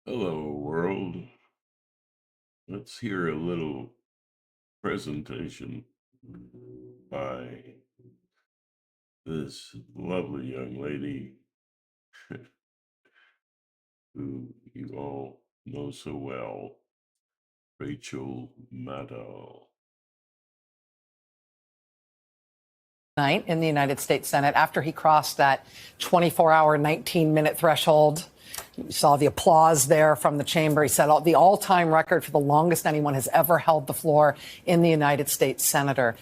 Hello, world. Let's hear a little presentation by this lovely young lady who you all know so well, Rachel Maddow. Night in the United States Senate after he crossed that 24-hour, 19-minute threshold. You saw the applause there from the chamber. He set the all-time record for the longest anyone has ever held the floor in the United States Senate.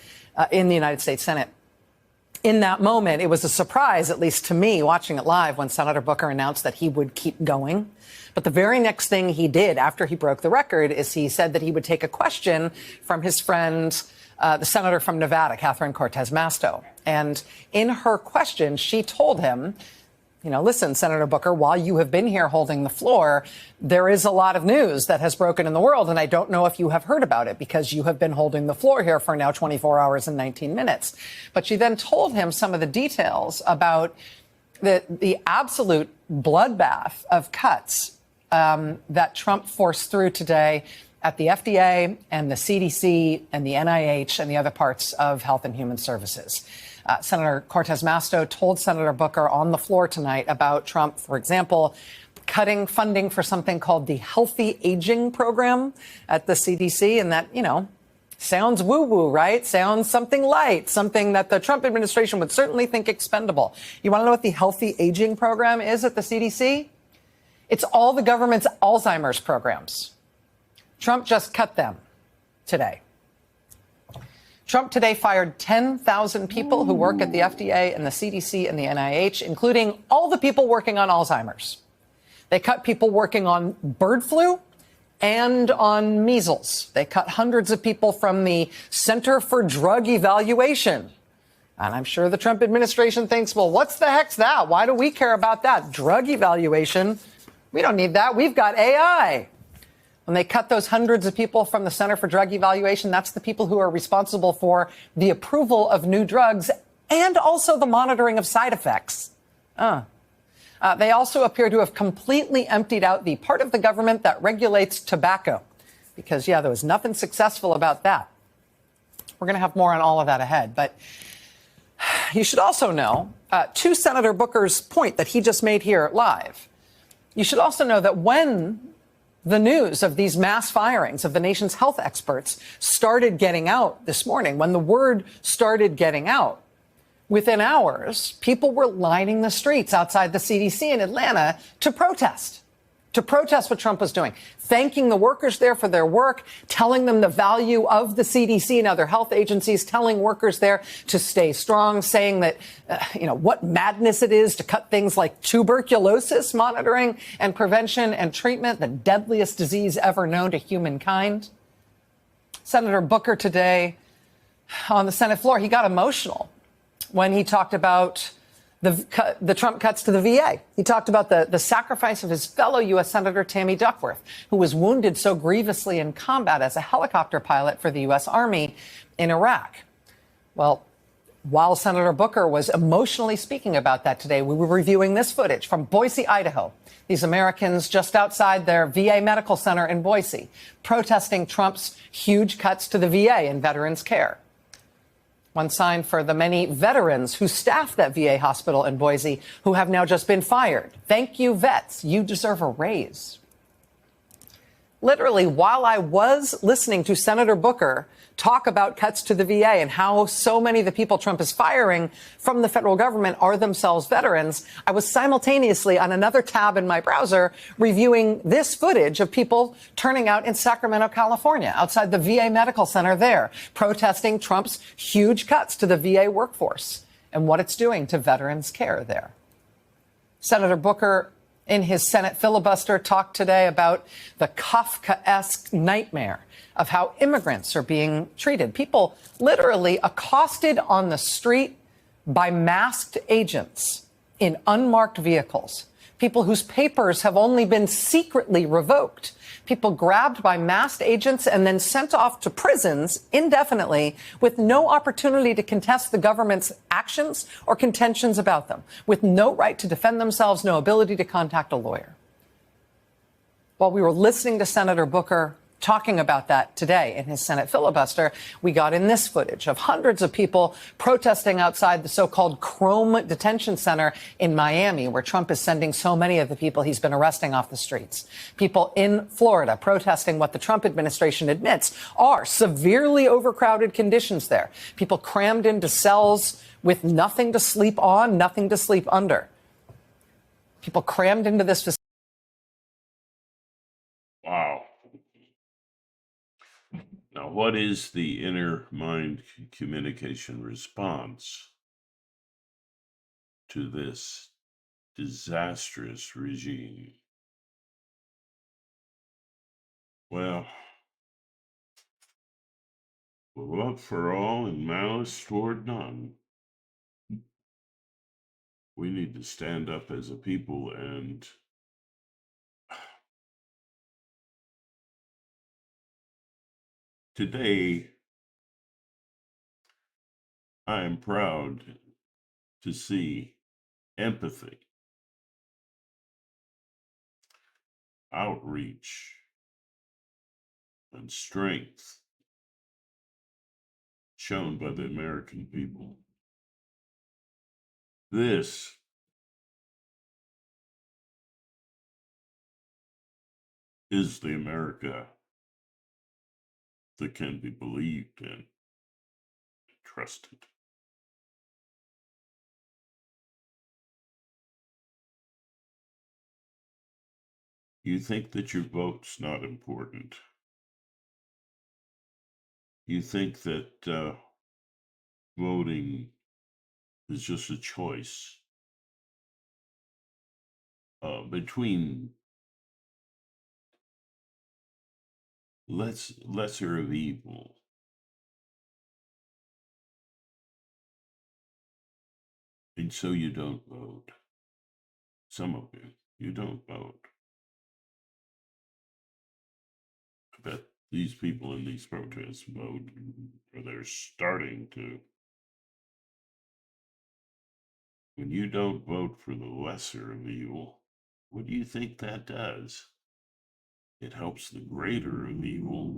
In that moment, it was a surprise, at least to me, watching it live, when Senator Booker announced that he would keep going. But the very next thing he did after he broke the record is he said that he would take a question from his friend, the senator from Nevada, Catherine Cortez Masto. And in her question, she told him, listen, Senator Booker, while you have been here holding the floor, there is a lot of news that has broken in the world, and I don't know if you have heard about it because you have been holding the floor here for now 24 hours and 19 minutes. But she then told him some of the details about the absolute bloodbath of cuts that Trump forced through today at the FDA and the CDC and the NIH and the other parts of Health and Human Services. Senator Cortez Masto told Senator Booker on the floor tonight about Trump, for example, cutting funding for something called the Healthy Aging Program at the CDC. And that, sounds woo-woo, right? Sounds something light, something that the Trump administration would certainly think expendable. You want to know what the Healthy Aging Program is at the CDC? It's all the government's Alzheimer's programs. Trump just cut them today. Trump today fired 10,000 people who work at the FDA and the CDC and the NIH, including all the people working on Alzheimer's. They cut people working on bird flu and on measles. They cut hundreds of people from the Center for Drug Evaluation. And I'm sure the Trump administration thinks, well, what's the heck's that? Why do we care about that? Drug evaluation? We don't need that. We've got AI. When they cut those hundreds of people from the Center for Drug Evaluation, that's the people who are responsible for the approval of new drugs and also the monitoring of side effects. They also appear to have completely emptied out the part of the government that regulates tobacco, because, there was nothing successful about that. We're going to have more on all of that ahead. But you should also know, to Senator Booker's point that he just made here live, you should also know that when the news of these mass firings of the nation's health experts started getting out this morning, when the word started getting out, within hours, people were lining the streets outside the CDC in Atlanta to protest what Trump was doing, thanking the workers there for their work, telling them the value of the CDC and other health agencies, telling workers there to stay strong, saying that, what madness it is to cut things like tuberculosis monitoring and prevention and treatment, the deadliest disease ever known to humankind. Senator Booker today on the Senate floor, he got emotional when he talked about the Trump cuts to the VA. He talked about the sacrifice of his fellow U.S. Senator Tammy Duckworth, who was wounded so grievously in combat as a helicopter pilot for the U.S. Army in Iraq. Well, while Senator Booker was emotionally speaking about that today, we were reviewing this footage from Boise, Idaho. These Americans just outside their VA medical center in Boise, protesting Trump's huge cuts to the VA and veterans care. One sign for the many veterans who staff that VA hospital in Boise who have now just been fired. Thank you, vets. You deserve a raise. Literally, while I was listening to Senator Booker talk about cuts to the VA and how so many of the people Trump is firing from the federal government are themselves veterans, I was simultaneously on another tab in my browser reviewing this footage of people turning out in Sacramento, California, outside the VA medical center there, protesting Trump's huge cuts to the VA workforce and what it's doing to veterans' care there. Senator Booker, in his Senate filibuster, talked today about the Kafkaesque nightmare of how immigrants are being treated. People literally accosted on the street by masked agents in unmarked vehicles. People whose papers have only been secretly revoked. People grabbed by masked agents and then sent off to prisons indefinitely with no opportunity to contest the government's actions or contentions about them, with no right to defend themselves, no ability to contact a lawyer. While we were listening to Senator Booker talking about that today in his Senate filibuster, we got in this footage of hundreds of people protesting outside the so-called Chrome Detention Center in Miami, where Trump is sending so many of the people he's been arresting off the streets. People in Florida protesting what the Trump administration admits are severely overcrowded conditions there. People crammed into cells with nothing to sleep on, nothing to sleep under. People crammed into this facility. Wow. Now, what is the inner mind communication response to this disastrous regime? Well, love for all and malice toward none. We need to stand up as a people, and today I am proud to see empathy, outreach, and strength shown by the American people. This is the America that can be believed in and trusted. You think that your vote's not important. You think that voting is just a choice between lesser of evil. And so you don't vote. Some of you don't vote. I bet these people in these protests vote, or they're starting to. When you don't vote for the lesser of evil, what do you think that does? It helps the greater of evil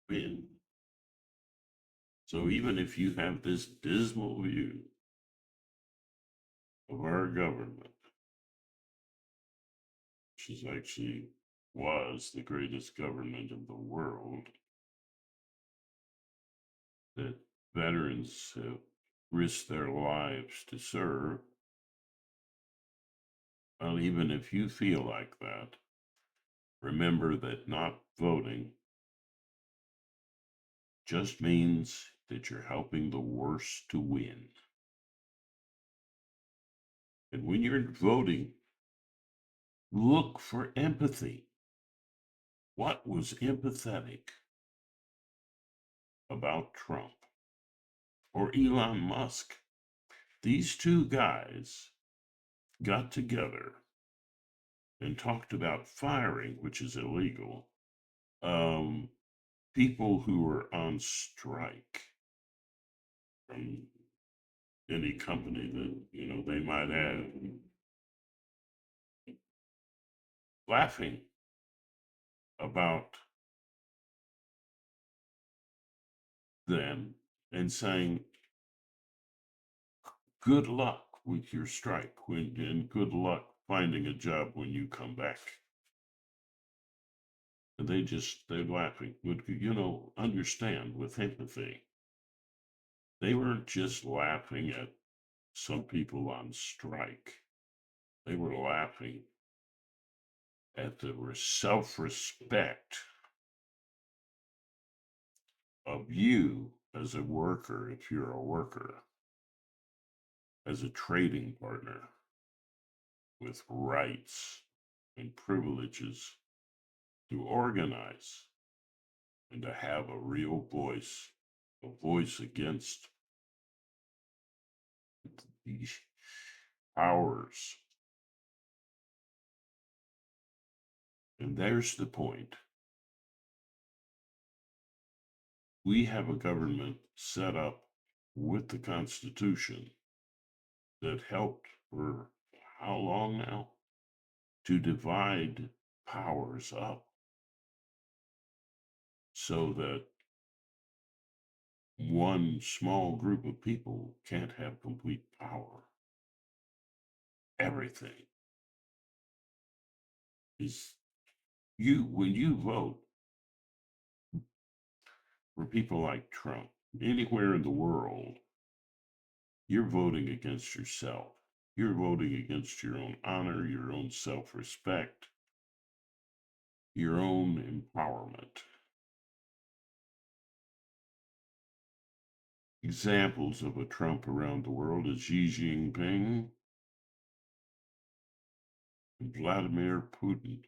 win. So even if you have this dismal view of our government, which is actually was the greatest government in the world, that veterans have risked their lives to serve, well, even if you feel like that, remember that not voting just means that you're helping the worst to win. And when you're voting, look for empathy. What was empathetic about Trump or Elon Musk? These two guys got together and talked about firing, which is illegal, people who were on strike from any company that they might have, laughing about them and saying, good luck with your strike and good luck finding a job when you come back. And they're laughing. But understand with empathy, they weren't just laughing at some people on strike. They were laughing at the self-respect of you as a worker, if you're a worker, as a trading partner with rights and privileges to organize and to have a real voice, a voice against these powers. And there's the point. We have a government set up with the Constitution that helped for how long now? To divide powers up so that one small group of people can't have complete power. Everything is when you vote for people like Trump anywhere in the world, you're voting against yourself. You're voting against your own honor, your own self respect, your own empowerment. Examples of a Trump around the world is Xi Jinping and Vladimir Putin.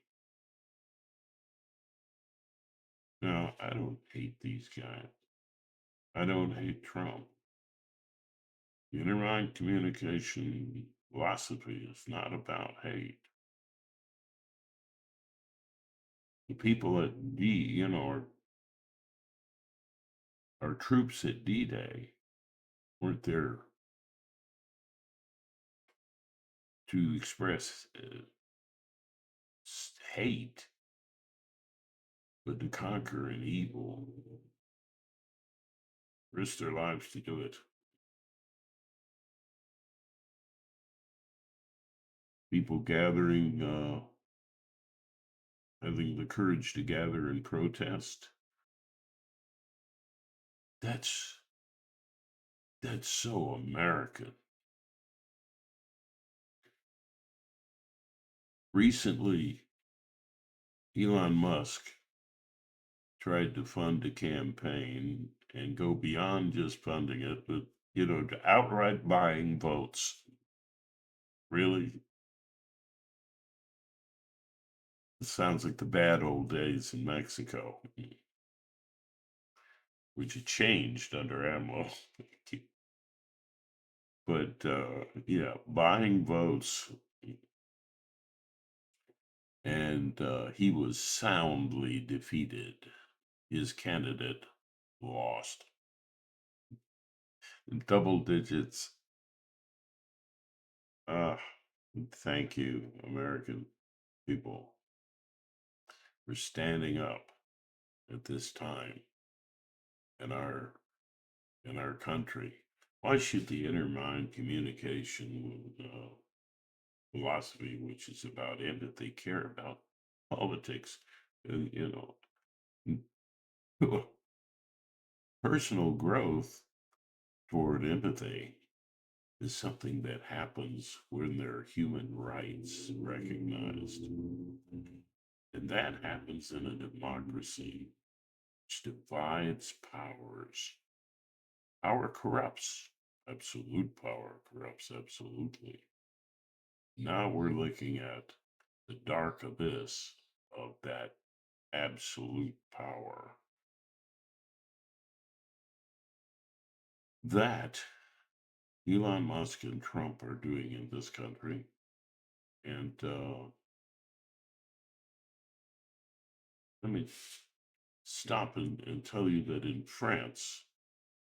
Now, I don't hate these guys. I don't hate Trump. Intermind communication philosophy is not about hate. The people at our troops at D-Day weren't there to express hate, but to conquer an evil, risk their lives to do it. People gathering, having the courage to gather and protest. That's so American. Recently, Elon Musk tried to fund a campaign and go beyond just funding it, but to outright buying votes. Really? It sounds like the bad old days in Mexico, which had changed under AMLO. But yeah, buying votes, and he was soundly defeated. His candidate lost in double digits. Uh, Thank you, American people, for standing up at this time in our country. Why should the inner mind communication philosophy, which is about empathy, care about politics? And personal growth toward empathy is something that happens when there are human rights recognized. And that happens in a democracy which divides powers. Power corrupts. Absolute power corrupts absolutely. Now we're looking at the dark abyss of that absolute power. That Elon Musk and Trump are doing in this country. And let me stop and tell you that in France,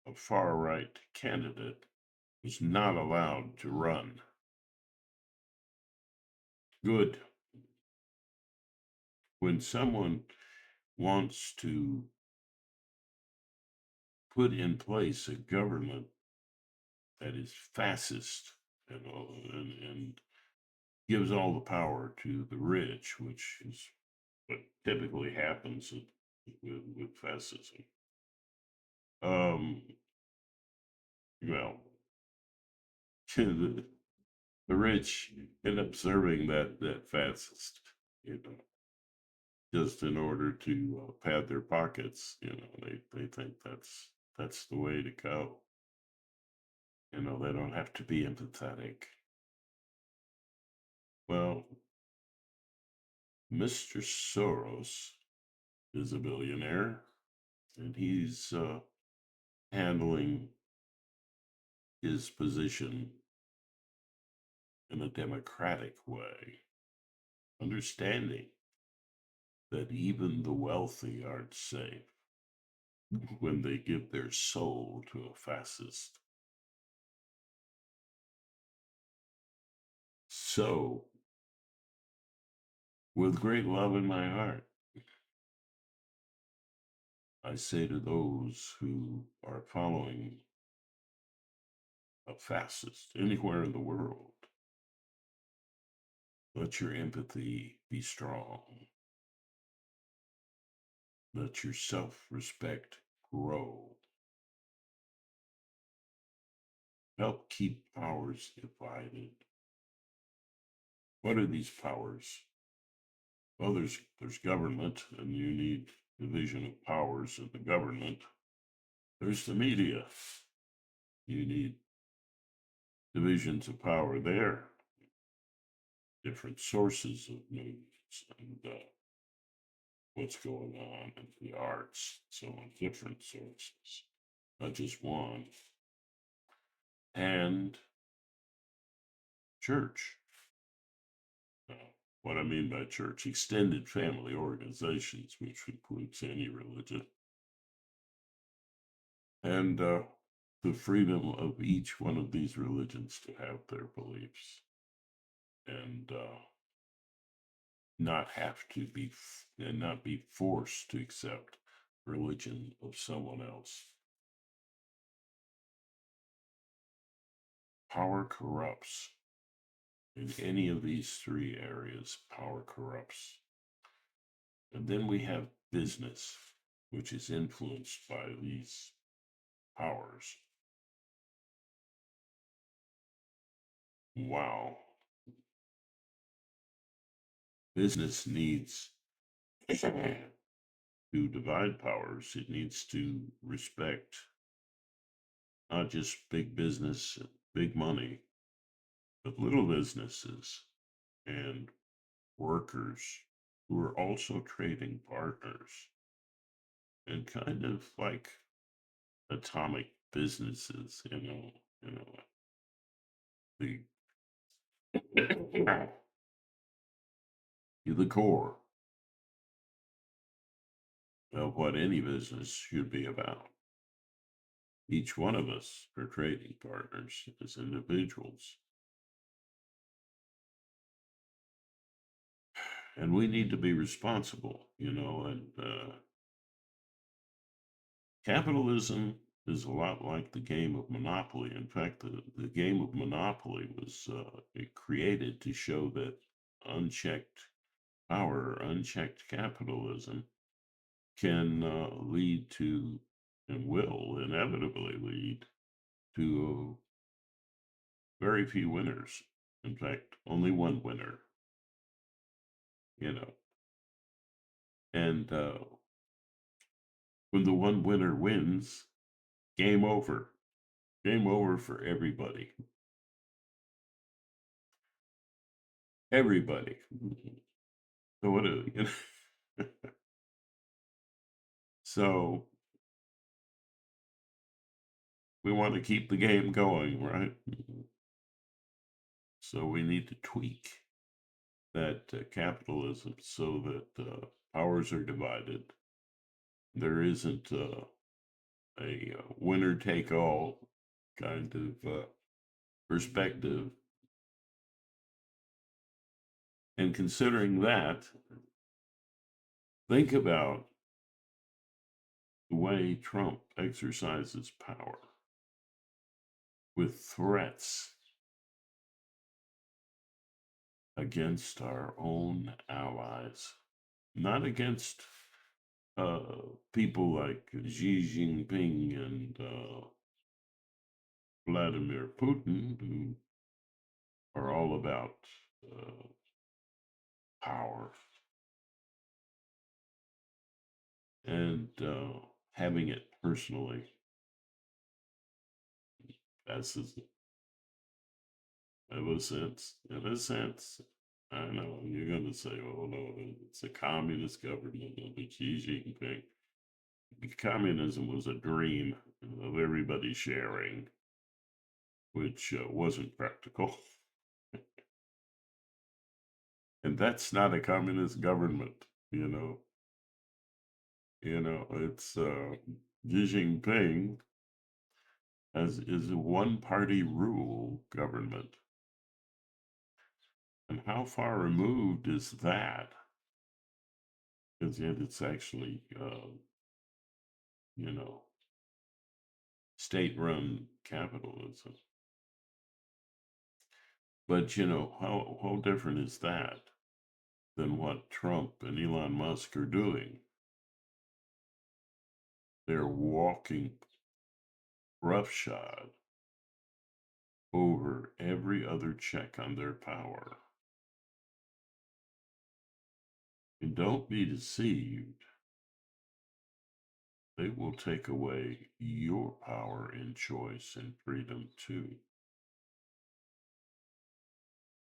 a far right candidate was not allowed to run. Good. When someone wants to put in place a government that is fascist and gives all the power to the rich, which is what typically happens with fascism. Well, the, the rich end up serving that fascist, you know, just in order to pad their pockets. They think that's the way to go. They don't have to be empathetic. Well, Mr. Soros is a billionaire, and he's handling his position in a democratic way, understanding that even the wealthy aren't safe when they give their soul to a fascist. So With great love in my heart, I say to those who are following a fascist anywhere in the world, let your empathy be strong. Let your self-respect grow. Help keep powers divided. What are these powers? Well, there's government, and you need division of powers in the government. There's the media. You need divisions of power there. Different sources of news and what's going on in the arts, so on, different sources, not just one. And church. What I mean by church, extended family organizations, which includes any religion. And the freedom of each one of these religions to have their beliefs and not have to be and not be forced to accept religion of someone else. Power corrupts. In any of these three areas, power corrupts. And then we have business, which is influenced by these powers. Wow. Business needs to divide powers. It needs to respect not just big business, big money, but little businesses and workers who are also trading partners and kind of like atomic businesses, the the core of what any business should be about. Each one of us are trading partners as individuals. And we need to be responsible, and capitalism is a lot like the game of Monopoly. In fact, the game of Monopoly was created to show that unchecked power, unchecked capitalism can lead to, and will inevitably lead to very few winners. In fact, only one winner, you know. And when the one winner wins, game over. Game over for everybody. Everybody. So what do you know? So we want to keep the game going, right? So we need to tweak that capitalism so that powers are divided. There isn't a winner take all kind of perspective. And considering that, think about the way Trump exercises power with threats against our own allies, not against people like Xi Jinping and Vladimir Putin, who are all about power and having it personally. That's his, in a sense, I know you're going to say, oh no, it's a communist government of Xi Jinping. Communism was a dream of everybody sharing, which wasn't practical. And that's not a communist government, you know. It's Xi Jinping is a one-party rule government. And how far removed is that Because yet it's actually, you know, state-run capitalism. But how different is that than what Trump and Elon Musk are doing? They're walking roughshod over every other check on their power. And don't be deceived. They will take away your power and choice and freedom too.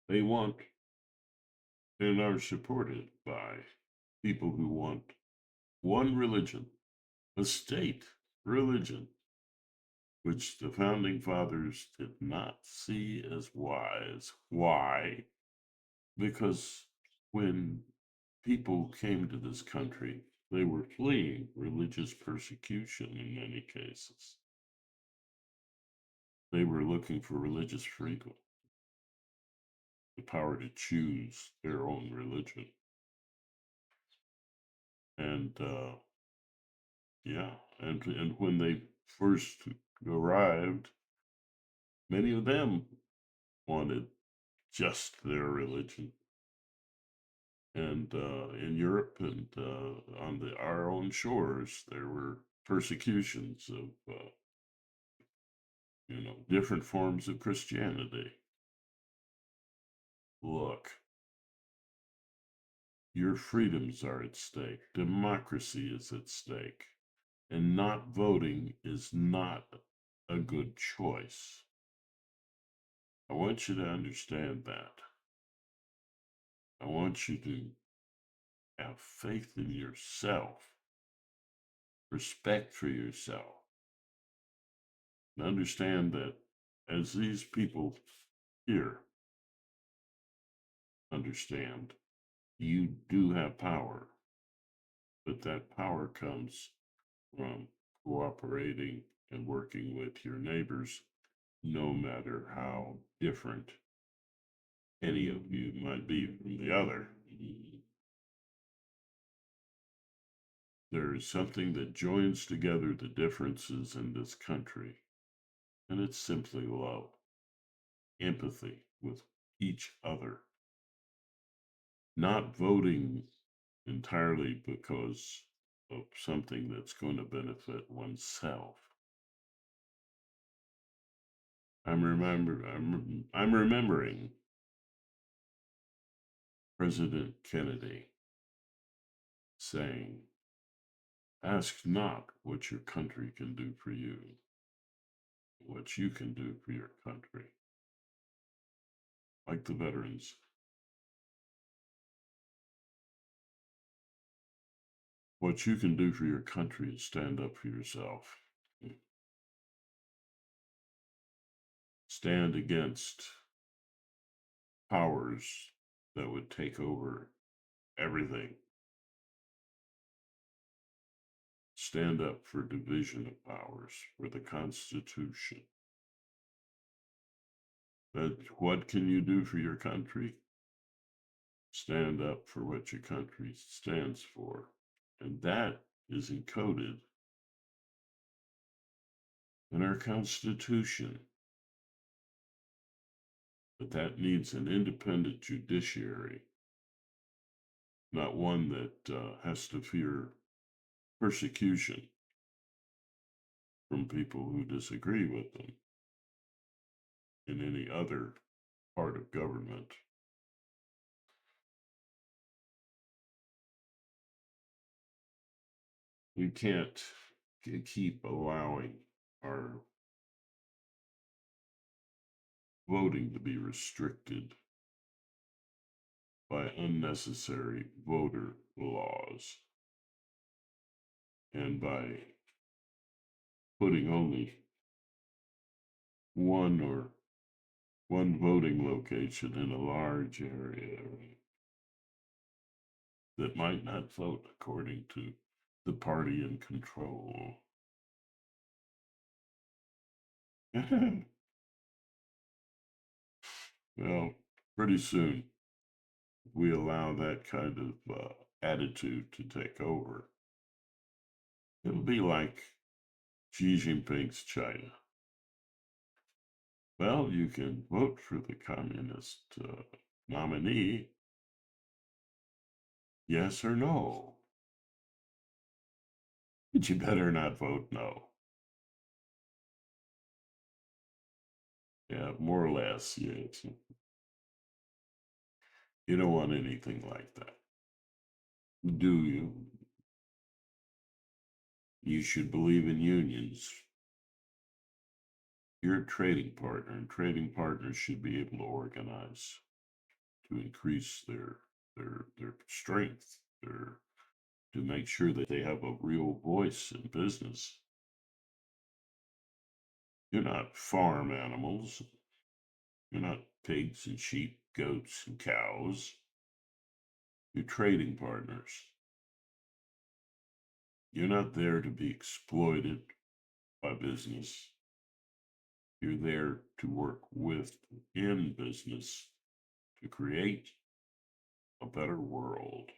They want and are supported by people who want one religion, a state religion, which the founding fathers did not see as wise. Why? Because when people came to this country, they were fleeing religious persecution in many cases. They were looking for religious freedom, the power to choose their own religion. And yeah, and when they first arrived, many of them wanted just their religion. And in Europe and on our own shores, there were persecutions of different forms of Christianity. Look, your freedoms are at stake. Democracy is at stake. And not voting is not a good choice. I want you to understand that. I want you to have faith in yourself, respect for yourself, and understand that as these people here understand, you do have power, but that power comes from cooperating and working with your neighbors, no matter how different any of you might be from the other. There is something that joins together the differences in this country, and it's simply love, empathy with each other, not voting entirely because of something that's going to benefit oneself. I'm remembering President Kennedy saying, "Ask not what your country can do for you, what you can do for your country." Like the veterans, what you can do for your country is stand up for yourself. Stand against powers that would take over everything. Stand up for division of powers, for the Constitution. But what can you do for your country? Stand up for what your country stands for. And that is encoded in our Constitution. But that needs an independent judiciary, not one that has to fear persecution from people who disagree with them in any other part of government. We can't keep allowing our voting to be restricted by unnecessary voter laws and by putting only one voting location in a large area that might not vote according to the party in control. Well, pretty soon we allow that kind of attitude to take over, it'll be like Xi Jinping's China. Well, you can vote for the communist nominee, yes or no. But you better not vote no. Yeah, more or less. Yeah, you don't want anything like that. Do you? You should believe in unions. You're a trading partner, and trading partners should be able to organize to increase their strength, to make sure that they have a real voice in business. You're not farm animals. You're not pigs and sheep, goats and cows. You're trading partners. You're not there to be exploited by business. You're there to work in business to create a better world.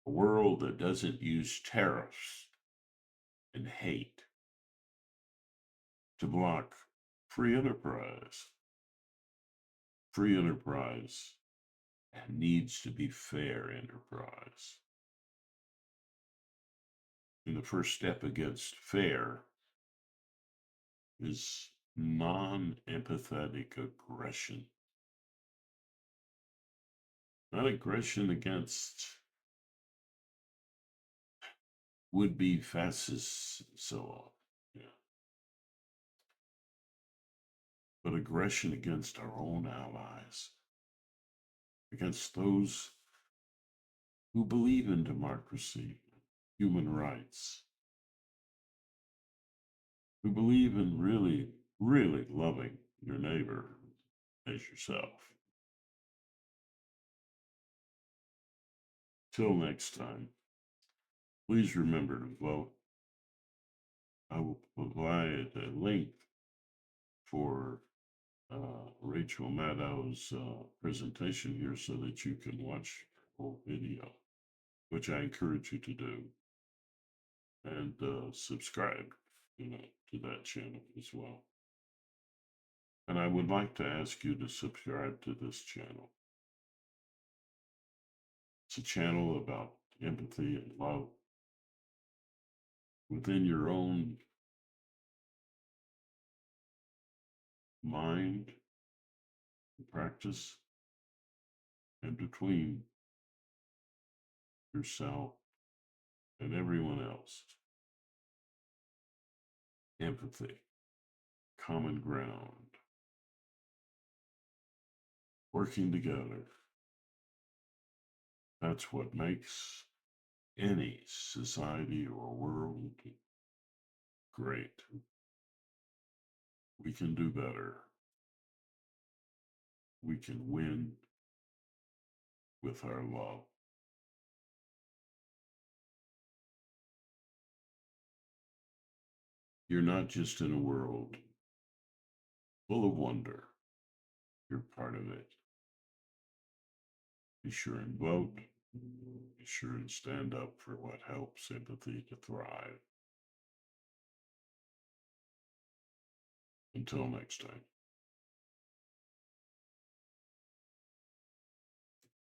A world that doesn't use tariffs and hate to block free enterprise. Free enterprise needs to be fair enterprise. And the first step against fair is non-empathetic aggression. Not aggression against would-be fascists and so on. Yeah. But aggression against our own allies, against those who believe in democracy, human rights, who believe in really, really loving your neighbor as yourself. Till next time, please remember to vote. I will provide a link for Rachel Maddow's presentation here so that you can watch the whole video, which I encourage you to do, and subscribe, to that channel as well. And I would like to ask you to subscribe to this channel. It's a channel about empathy and love within your own mind and practice, and between yourself and everyone else. Empathy, common ground, working together. That's what makes any society or world great. We can do better. We can win with our love. You're not just in a world full of wonder. You're part of it. Be sure and vote. Be sure and stand up for what helps empathy to thrive. Until next time.